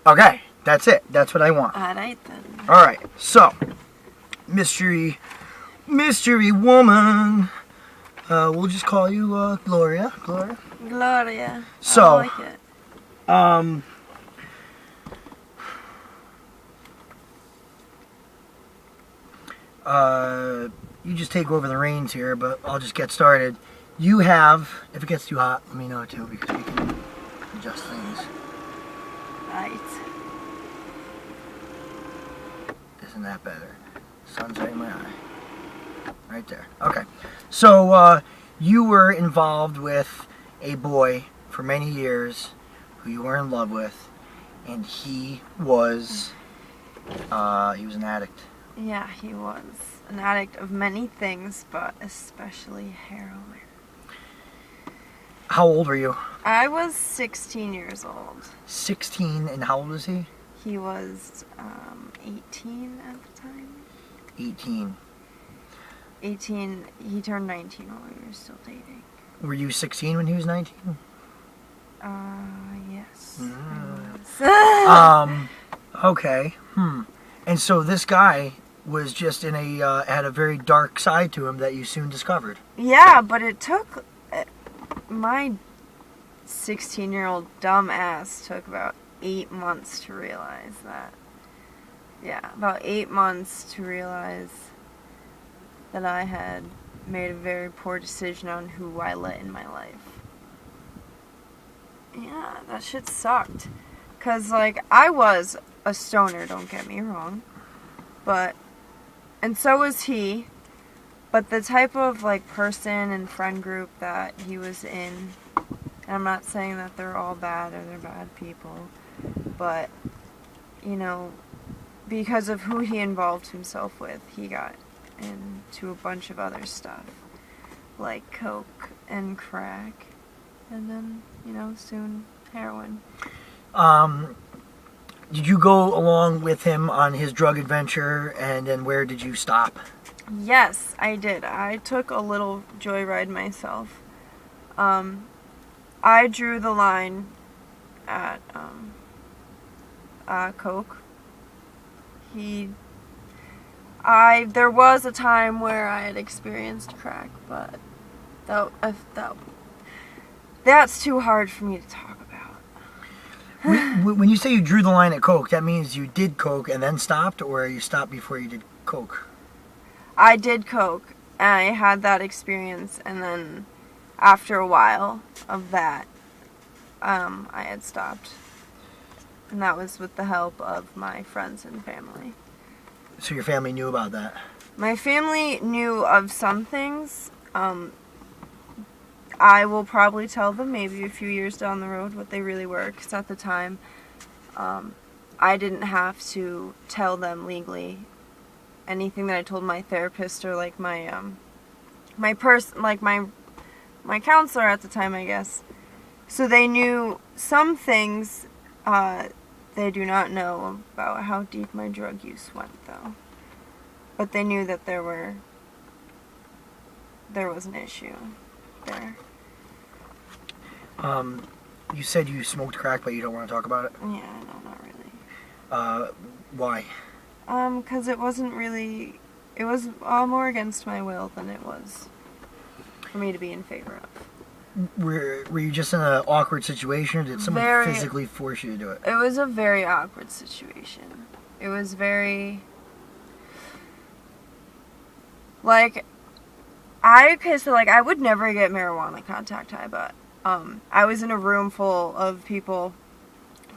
Okay, that's it. That's what I want. Alright then. Alright, so, mystery woman. We'll just call you Gloria. Gloria. So, I like it. You just take over the reins here, but I'll just get started. You have, if it gets too hot, let me know too, because we can adjust things. Right. Isn't that better? Sun's right in my eye. Right there. Okay. So, you were involved with a boy for many years who you were in love with, and he was an addict. Yeah, he was an addict of many things, but especially heroin. How old were you? I was 16 years old. 16, and how old was he? He was 18 at the time. 18. 18, he turned 19 while we were still dating. Were you 16 when he was 19? Yes. Okay. And so this guy was just in had a very dark side to him that you soon discovered. Yeah, but it took, my 16-year-old dumb ass took about 8 months to realize that. Yeah, about 8 months to realize that I had made a very poor decision on who I let in my life. Yeah, that shit sucked. 'Cause, like, I was a stoner, don't get me wrong. But, and so was he. But the type of, like, person and friend group that he was in, and I'm not saying that they're all bad or they're bad people, but, you know, because of who he involved himself with, he got into a bunch of other stuff, like coke and crack, and then, you know, soon heroin. Did you go along with him on his drug adventure, and then where did you stop? Yes, I did. I took a little joyride myself. I drew the line at coke. There was a time where I had experienced crack, but that's too hard for me to talk about. When you say you drew the line at coke, that means you did coke and then stopped, or you stopped before you did coke? I did coke, and I had that experience, and then after a while of that, I had stopped. And that was with the help of my friends and family. So your family knew about that? My family knew of some things. I will probably tell them maybe a few years down the road what they really were, because at the time, I didn't have to tell them legally anything that I told my therapist or like my counselor at the time, I guess. So they knew some things. They do not know about how deep my drug use went, though. But they knew that there was an issue there. You said you smoked crack, but you don't want to talk about it? Yeah, no, not really. Why? 'Cause it wasn't really... It was more against my will than it was for me to be in favor of. Were you just in an awkward situation, or did someone physically force you to do it? It was a very awkward situation. It was very... Like, I would never get marijuana contact high, but I was in a room full of people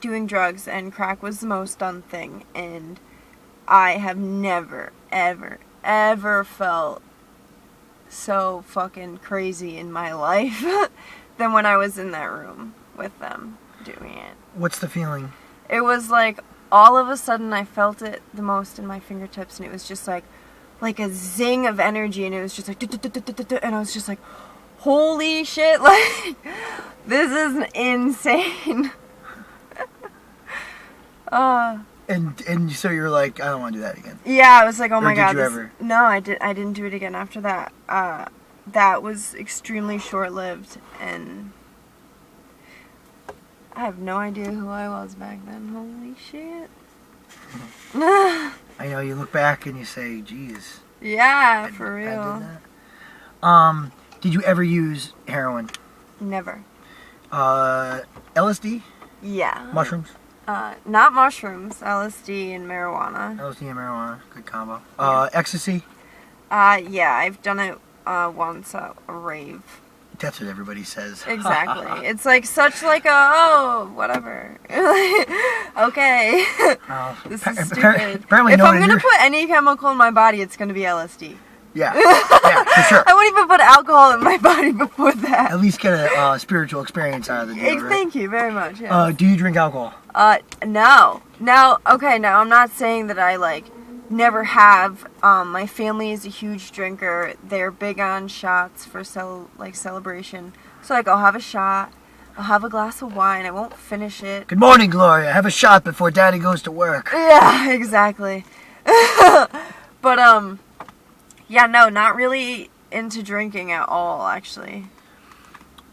doing drugs, and crack was the most done thing, and I have never, ever, ever felt so fucking crazy in my life than when I was in that room with them doing it. What's the feeling? It was like, all of a sudden I felt it the most in my fingertips, and it was just like a zing of energy, and it was just like, and I was just like, holy shit, like, this is insane. And so you're like, I don't want to do that again. Yeah, I was like, oh my god. Did you ever? No, I didn't do it again after that. That was extremely short-lived, and I have no idea who I was back then. Holy shit. I know you look back and you say, geez. Yeah, for real. I did that. Did you ever use heroin? Never. LSD? Yeah. Mushrooms? Not mushrooms. LSD and marijuana. LSD and marijuana. Good combo. Ecstasy? Yeah, I've done it once at a rave. That's what everybody says. Exactly. It's like such like a, whatever. Okay. This is stupid. Apparently if no I'm going to put any chemical in my body, it's going to be LSD. Yeah, for sure. I won't even put alcohol in my body before that. At least get a spiritual experience out of the deal, right? Thank you very much. Yeah. Do you drink alcohol? No. Now, I'm not saying that I, like, never have. My family is a huge drinker. They're big on shots for, celebration. So, like, I'll have a shot. I'll have a glass of wine. I won't finish it. Good morning, Gloria. Have a shot before Daddy goes to work. Yeah, exactly. But, yeah, no, not really into drinking at all, actually.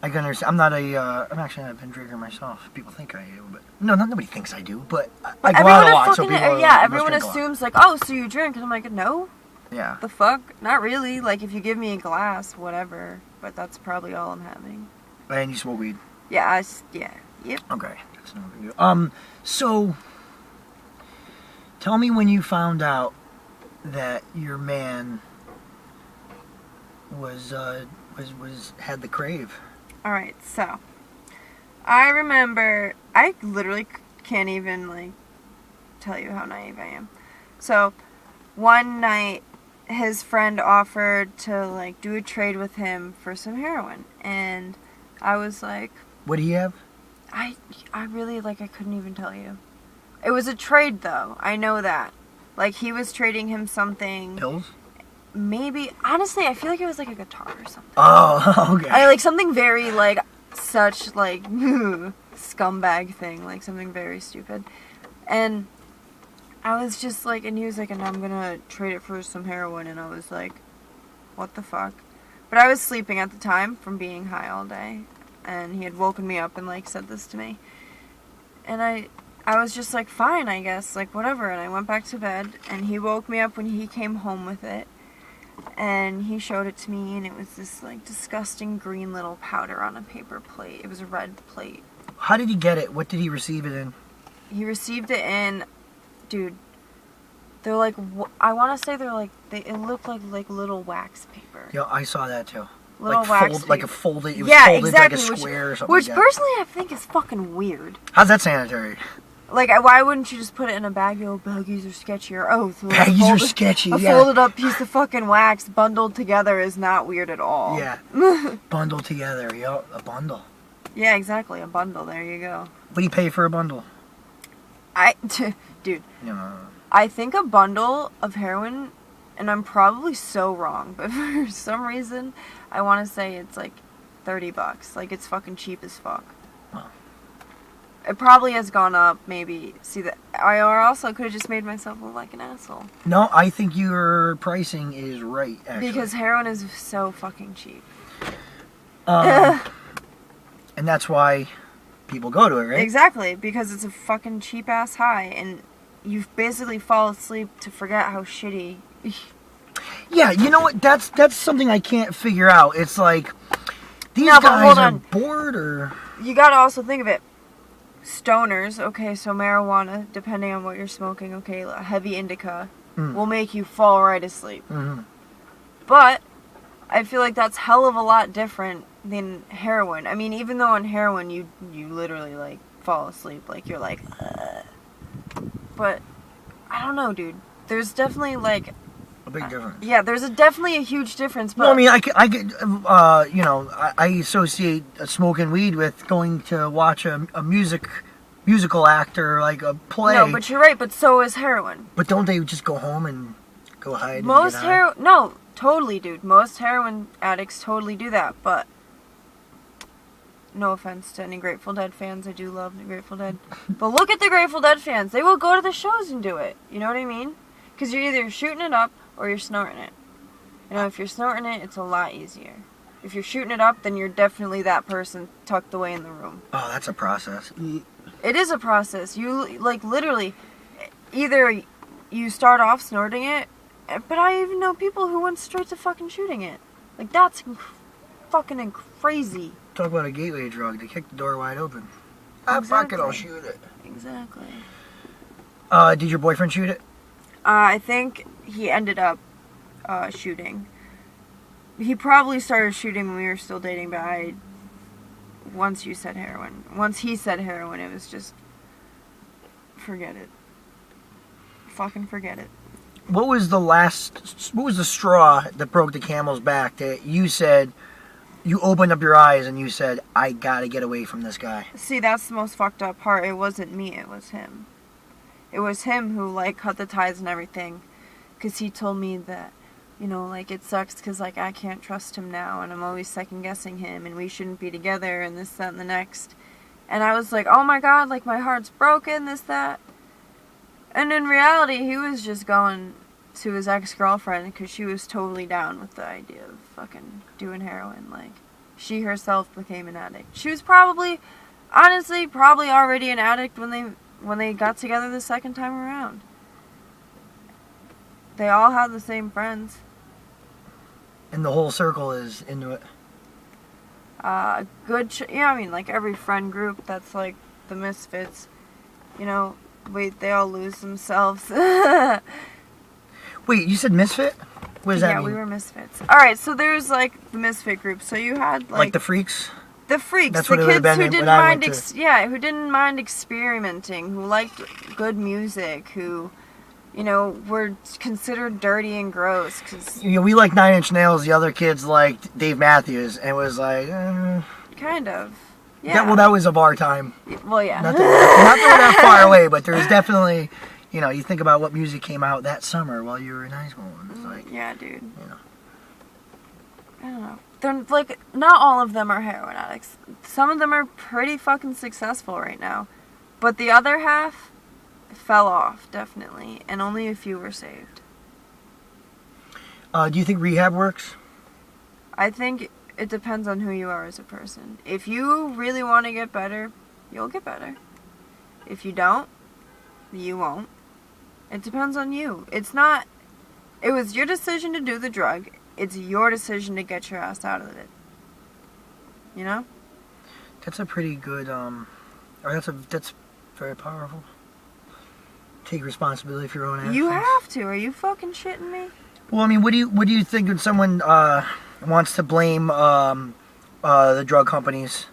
I can understand. I'm actually not a been drinker myself. People think I do, but nobody thinks I do. But I go out a lot, so people. Everyone assumes like, oh, so you drink, and I'm like, no. Yeah. The fuck? Not really. Like, if you give me a glass, whatever. But that's probably all I'm having. And you smoke weed. Yeah. Yep. Okay, that's no big deal. So, tell me when you found out that your man had the crave. All right, so I remember. I literally can't even like tell you how naive I am. So one night, his friend offered to like do a trade with him for some heroin, and I was like, "What do you have?" I really I couldn't even tell you. It was a trade though. I know that. Like he was trading him something. Pills? Maybe. Honestly, I feel like it was like a guitar or something. Oh, okay. I like something very like such like scumbag thing, like something very stupid. And I was just like, and he was like, and I'm gonna trade it for some heroin, and I was like, what the fuck? But I was sleeping at the time from being high all day, and he had woken me up and like said this to me, and I was just like, fine, I guess, like whatever, and I went back to bed, and he woke me up when he came home with it, and he showed it to me, and it was this like disgusting green little powder on a paper plate. It was a red plate. How did he get it? What did he receive it in? He received it in, dude, they're like, I want to say they're like, it looked like little wax paper. Yeah, I saw that too. Little wax paper. Like a folded, it was yeah, folded exactly, like a square or something. Which like that. personally I think is fucking weird. How's that sanitary? Like, why wouldn't you just put it in a bag? Oh, baggies are sketchy. Or, oh, so baggies are sketchy, a folded up piece of fucking wax bundled together is not weird at all. Yeah. Bundled together, yo, a bundle. Yeah, exactly, a bundle. There you go. What do you pay for a bundle? Dude. No. I think a bundle of heroin, and I'm probably so wrong, but for some reason, I want to say it's like $30. Like, it's fucking cheap as fuck. Huh. It probably has gone up, maybe. See that? I also could have just made myself look like an asshole. No, I think your pricing is right, actually. Because heroin is so fucking cheap. And that's why people go to it, right? Exactly, because it's a fucking cheap-ass high, and you basically fall asleep to forget how shitty... Yeah, you know what? That's something I can't figure out. It's like, these guys are bored, or... You gotta also think of it. Stoners, okay, so marijuana, depending on what you're smoking, okay, a heavy indica, will make you fall right asleep. Mm-hmm. But I feel like that's hell of a lot different than heroin. I mean, even though on heroin you literally, like, fall asleep, like, you're like, But, I don't know, dude. There's definitely, like... A big difference. Yeah, there's definitely a huge difference, but... Well, I mean, I associate smoking weed with going to watch a musical act or, like, a play. No, but you're right, but so is heroin. But don't they just go home and go hide? No, totally, dude. Most heroin addicts totally do that, but... No offense to any Grateful Dead fans. I do love the Grateful Dead. But look at the Grateful Dead fans. They will go to the shows and do it. You know what I mean? Because you're either shooting it up or you're snorting it. You know, if you're snorting it, it's a lot easier. If you're shooting it up, then you're definitely that person tucked away in the room. Oh, that's a process. It is a process. You, like, literally, either you start off snorting it, but I even know people who went straight to fucking shooting it. Like, that's fucking crazy. Talk about a gateway drug. They kick the door wide open. Ah, fuck it, I'll shoot it. Exactly. Did your boyfriend shoot it? I think he ended up shooting. He probably started shooting when we were still dating, but once he said heroin, it was just, forget it. Fucking forget it. What was the straw that broke the camel's back that you said, you opened up your eyes and you said, I gotta get away from this guy? See, that's the most fucked up part. It wasn't me, it was him. It was him who, like, cut the ties and everything. Because he told me that, you know, like, it sucks because, like, I can't trust him now, and I'm always second-guessing him, and we shouldn't be together, and this, that, and the next. And I was like, oh my god, like, my heart's broken, this, that. And in reality, he was just going to his ex-girlfriend because she was totally down with the idea of fucking doing heroin. Like, she herself became an addict. She was probably already an addict when they got together the second time around. They all had the same friends. And the whole circle is into it. I mean, like, every friend group that's, like, the misfits, you know, they all lose themselves. Wait, you said misfit? What does that mean? Yeah, we were misfits. Alright, so there's, like, the misfit group. So you had, like the freaks? The freaks. That's the what it would have kids been who didn't when I mind, went to... who didn't mind experimenting, who liked good music, who, you know, were considered dirty and gross. Cause you know, we like Nine Inch Nails, the other kids liked Dave Matthews, and it was like... Kind of. Yeah. That was of our time. Well, yeah. Not that we're that far away, but there's definitely, you know, you think about what music came out that summer while you were in high school. And it's like, yeah, dude. You know. I don't know. They're, like, not all of them are heroin addicts. Some of them are pretty fucking successful right now. But the other half fell off, definitely. And only a few were saved. Do you think rehab works? I think it depends on who you are as a person. If you really want to get better, you'll get better. If you don't, you won't. It depends on you. It was your decision to do the drug. It's your decision to get your ass out of it. You know? That's a pretty good, that's very powerful. Take responsibility for your own actions. You have to. Are you fucking shitting me? Well, I mean, what do you think when someone, wants to blame, the drug companies?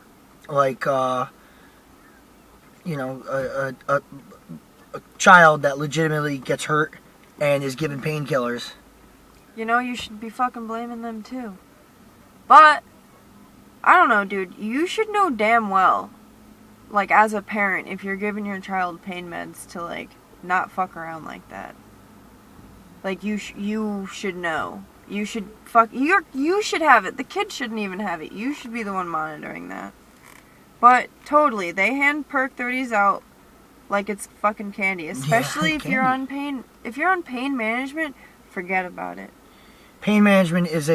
Like, you know, a child that legitimately gets hurt and is given painkillers. You know, you should be fucking blaming them too. But, I don't know, dude. You should know damn well, like, as a parent, if you're giving your child pain meds to, like, not fuck around like that. Like, you should know. You should you should have it. The kid shouldn't even have it. You should be the one monitoring that. But, totally, they hand perk 30s out like it's fucking candy. Especially if you're on pain management, forget about it. Pain management is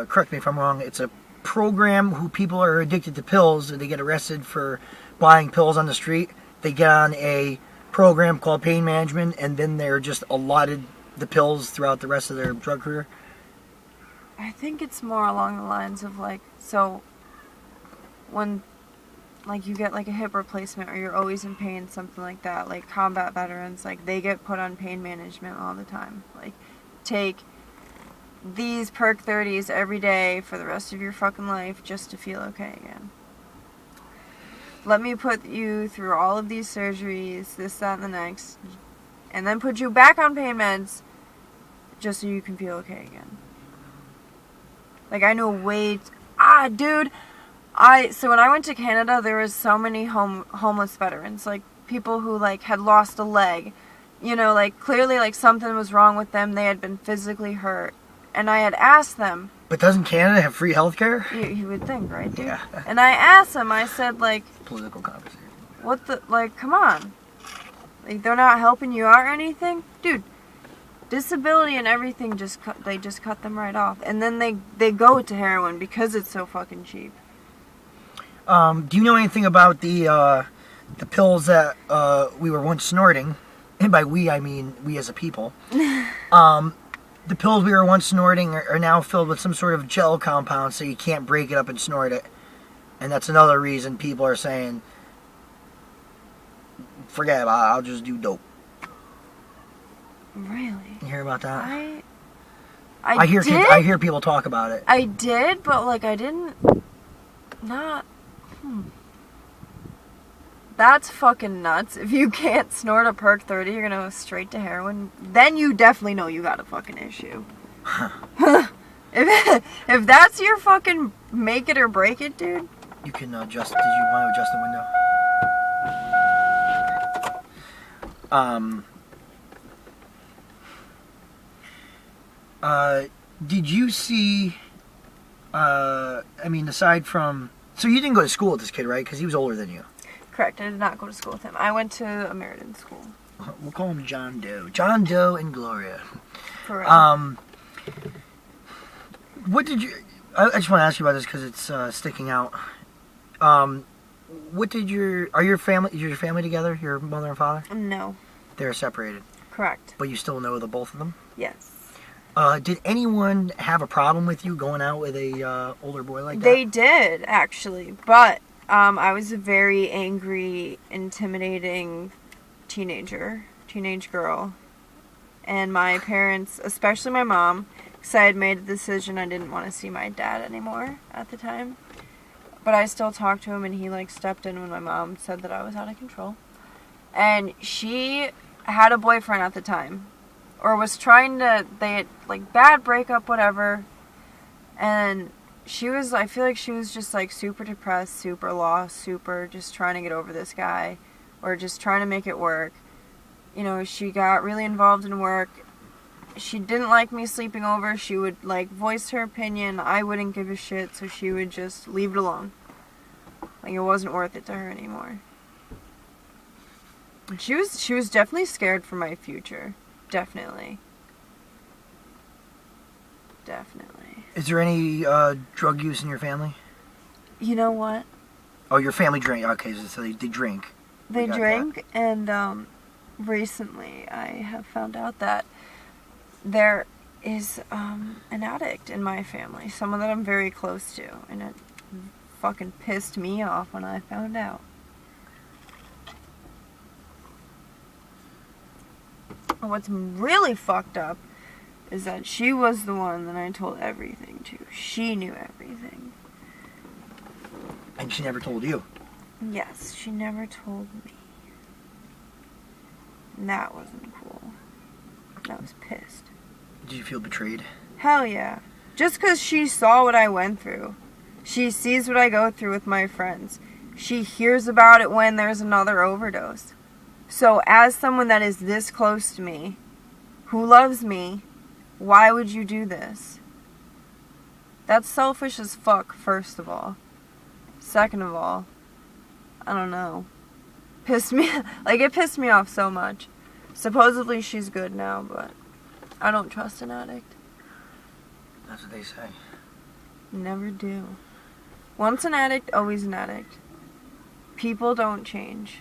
correct me if I'm wrong, it's a program who people are addicted to pills and they get arrested for buying pills on the street. They get on a program called pain management and then they're just allotted the pills throughout the rest of their drug career. I think it's more along the lines of, like, so when, like, you get, like, a hip replacement or you're always in pain, something like that, like, combat veterans, like, they get put on pain management all the time. Like, take these perk 30s every day for the rest of your fucking life just to feel okay again. Let me put you through all of these surgeries, this, that, and the next, and then put you back on pain meds just so you can feel okay again. Like, I know dude, so when I went to Canada, there was so many homeless veterans, like, people who, like, had lost a leg, you know, like, clearly, like, something was wrong with them, they had been physically hurt, and I had asked them. But doesn't Canada have free healthcare? You would think, right, dude? Yeah. And I asked them, I said, like... Political conversation. What the, like, come on. Like, they're not helping you out or anything? Dude, disability and everything, they just cut them right off. And then they go to heroin because it's so fucking cheap. Do you know anything about the pills that we were once snorting? And by we, I mean we as a people. The pills we were once snorting are now filled with some sort of gel compound, so you can't break it up and snort it. And that's another reason people are saying, forget about it, I'll just do dope. Really? You hear about that? I hear did? I hear people talk about it. I did, but like I didn't. Not. That's fucking nuts. If you can't snort a perk 30, you're gonna go straight to heroin. Then you definitely know you got a fucking issue. If that's your fucking make it or break it, dude. You can adjust. Did you want to adjust the window? Did you see? I mean, aside from, so you didn't go to school with this kid, right? Because he was older than you. Correct. I did not go to school with him. I went to a Meriden school. We'll call him John Doe. John Doe and Gloria. Correct. What did you? I just want to ask you about this because it's sticking out. What did are your family? Is your family together? Your mother and father? No. They're separated. Correct. But you still know the both of them? Yes. Did anyone have a problem with you going out with a older boy like that? They did, actually. But I was a very angry, intimidating teenage girl. And my parents, especially my mom, because I had made a decision I didn't want to see my dad anymore at the time. But I still talked to him, and he stepped in when my mom said that I was out of control. And she had a boyfriend at the time. Or was trying to, they had, bad breakup, whatever. And I feel like she was just, super depressed, super lost, super just trying to get over this guy. Or just trying to make it work. You know, she got really involved in work. She didn't like me sleeping over. She would, voice her opinion. I wouldn't give a shit, so she would just leave it alone. It wasn't worth it to her anymore. And she was definitely scared for my future. Definitely. Is there any drug use in your family? You know what? Oh, your family drink. Okay, so they drink. They drink, and recently I have found out that there is an addict in my family. Someone that I'm very close to. And it fucking pissed me off when I found out. What's really fucked up is that she was the one that I told everything to. She knew everything. And she never told you? Yes, she never told me. And that wasn't cool. I was pissed. Did you feel betrayed? Hell yeah. Just because she saw what I went through. She sees what I go through with my friends. She hears about it when there's another overdose. So as someone that is this close to me, who loves me, why would you do this? That's selfish as fuck, first of all. Second of all, I don't know. It pissed me off so much. Supposedly she's good now, but I don't trust an addict. That's what they say. Never do. Once an addict, always an addict. People don't change.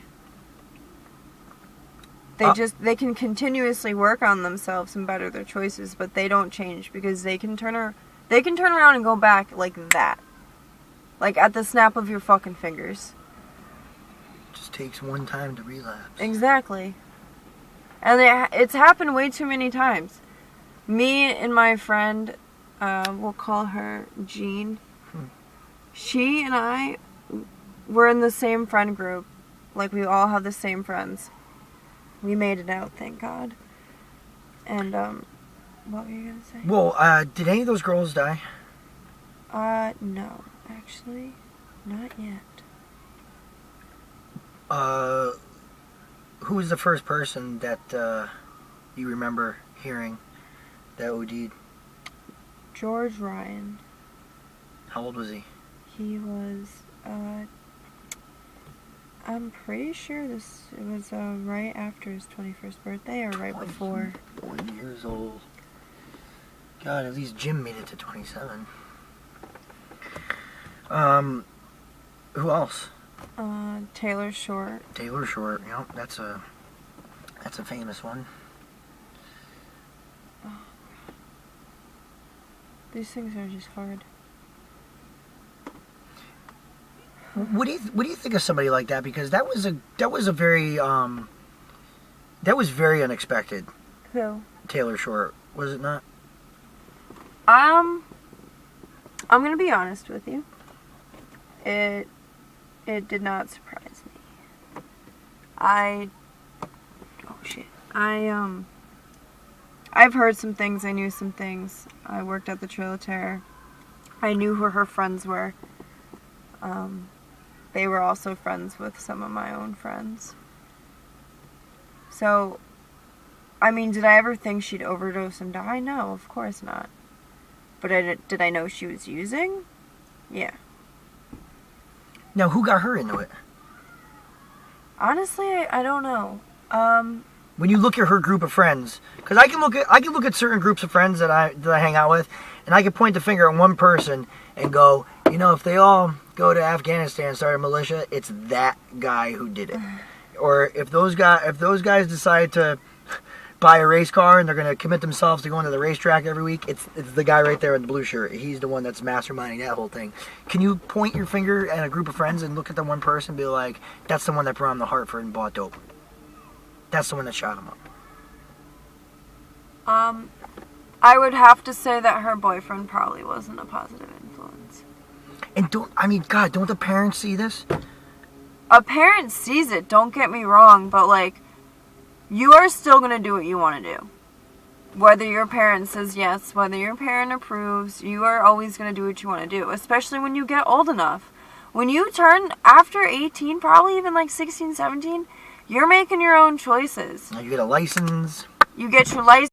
They can continuously work on themselves and better their choices, but they don't change because they can turn around and go back like that. At the snap of your fucking fingers. It just takes one time to relapse. Exactly. And it's happened way too many times. Me and my friend, we'll call her Jean. She and I were in the same friend group. We all have the same friends. We made it out, thank God. And, what were you gonna say? Well, did any of those girls die? No. Actually, not yet. Who was the first person that, you remember hearing that OD'd? George Ryan. How old was he? He was, I'm pretty sure it was right after his 21st birthday or right before. 1 year years old. God, at least Jim made it to 27. Who else? Taylor Short. Taylor Short. Yep, that's a famous one. These things are just hard. What do you think of somebody like that? Because that was very unexpected. Who? Taylor Short, was it not? I'm gonna be honest with you. It did not surprise me. I've heard some things, I knew some things. I worked at the Trail of Terror. I knew who her friends were. They were also friends with some of my own friends. So, I mean, did I ever think she'd overdose and die? No, of course not. But did I know she was using? Yeah. Now, who got her into it? Honestly, I don't know. When you look at her group of friends, because I can look at certain groups of friends that I hang out with, and I can point the finger at one person and go, you know, if they all go to Afghanistan and start a militia, it's that guy who did it. Or if those guys decide to buy a race car and they're going to commit themselves to going to the racetrack every week, it's the guy right there in the blue shirt. He's the one that's masterminding that whole thing. Can you point your finger at a group of friends and look at the one person and be like, that's the one that brought him to Hartford and bought dope? That's the one that shot him up. I would have to say that her boyfriend probably wasn't a positive influence. And don't the parents see this? A parent sees it, don't get me wrong, but like, you are still going to do what you want to do. Whether your parent says yes, whether your parent approves, you are always going to do what you want to do, especially when you get old enough. When you turn after 18, probably even like 16, 17, you're making your own choices. You get a license. You get your license.